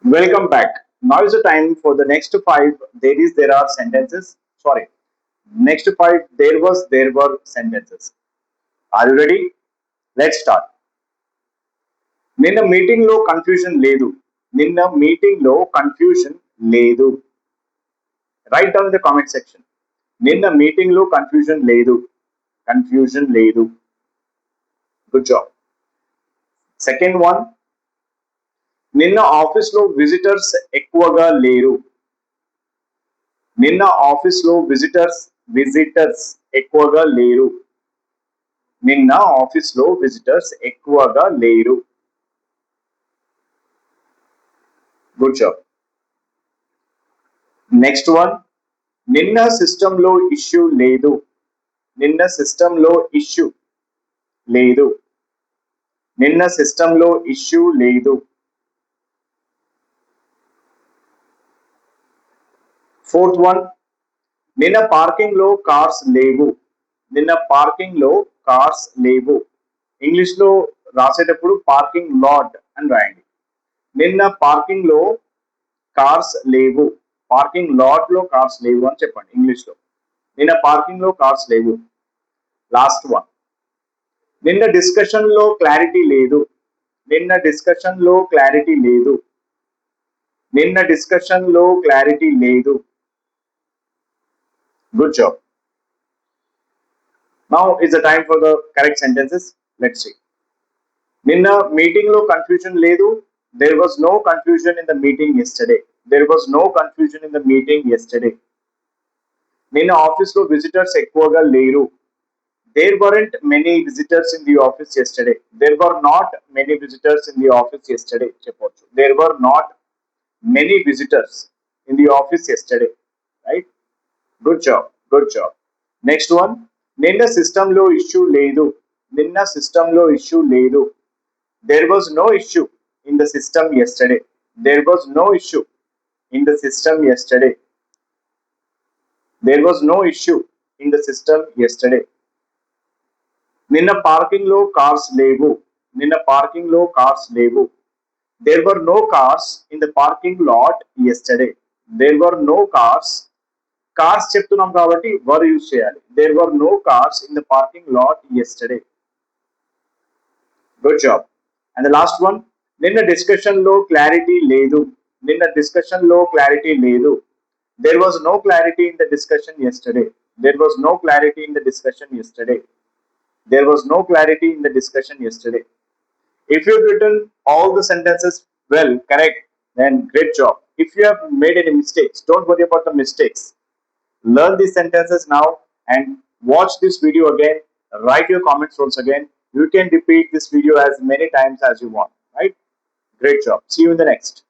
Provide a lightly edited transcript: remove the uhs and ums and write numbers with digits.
Welcome back. Now is the time for the next five. There are sentences. Sorry. Next five. There were sentences. Are you ready? Let's start. నిన్న meeting లో confusion లేదు. నిన్న meeting లో confusion లేదు. Right down the comment section. నిన్న meeting లో confusion లేదు. Confusion లేదు. Good job. Second one. నిన్న ఆఫీస్ లో విజిటర్స్ ఎక్కువగా లేరు. నిన్న ఆఫీస్ లో విజిటర్స్ ఎక్కువగా లేరు. నిన్న ఆఫీస్ లో విజిటర్స్ ఎక్కువగా లేరు. Good job. Next one. నిన్న సిస్టమ్ లో ఇష్యూ లేదు. నిన్న సిస్టమ్ లో ఇష్యూ లేదు. నిన్న సిస్టమ్ లో ఇష్యూ లేదు. Fourth one. నిన్న పార్కింగ్ లో కార్స్ లేవు. నిన్న పార్కింగ్ లో కార్స్ లేవు. ఇంగ్లీష్ లో రాసేటప్పుడు పార్కింగ్ లాట్ అని రాయండి. నిన్న పార్కింగ్ లో కార్స్ లేవు. పార్కింగ్ లాట్ లో కార్స్ లేవు అని చెప్పండి ఇంగ్లీష్ లో. నిన్న పార్కింగ్ లో కార్స్ లేవు. Last one. నిన్న డిస్కషన్ లో క్లారిటీ లేదు. నిన్న డిస్కషన్ లో క్లారిటీ లేదు. నిన్న డిస్కషన్ లో క్లారిటీ లేదు. Good job. Now is the time for the correct sentences. Let's see. నిన్న మీటింగ్ లో కన్ఫ్యూజన్ లేదు. There was no confusion in the meeting yesterday. There was no confusion in the meeting yesterday. నిన్న office లో visitors ఎక్కువగా లేరు. There weren't many visitors in the office yesterday. There were not many visitors in the office yesterday. చెప్పొచ్చు. There were not many visitors in the office yesterday. Right? Good job. Good job. Next one. నిన్న system లో issue లేదు. నిన్న system లో issue లేదు. There was no issue in the system yesterday. There was no issue in the system yesterday. There was no issue in the system yesterday. నిన్న parking లో cars లేవు. నిన్న పార్కింగ్ లో కార్స్ లేవు. There were no cars in the parking lot yesterday. There were no cars. Cars చెప్తున్నాం కాబట్టి వర్ use చేయాలి. There were no cars in the parking lot yesterday. Good job. And the last one. నిన్న discussion లో clarity లేదు. నిన్న discussion లో clarity లేదు. There was no clarity in the discussion yesterday. There was no clarity in the discussion yesterday. There was no clarity in the discussion yesterday. If you've written all the sentences well, correct, then great job. If you have made any mistakes, don't worry about the mistakes. Learn these sentences now and watch this video again. Write your comments once again. You can repeat this video as many times as you want, right? Great job. See you in the next.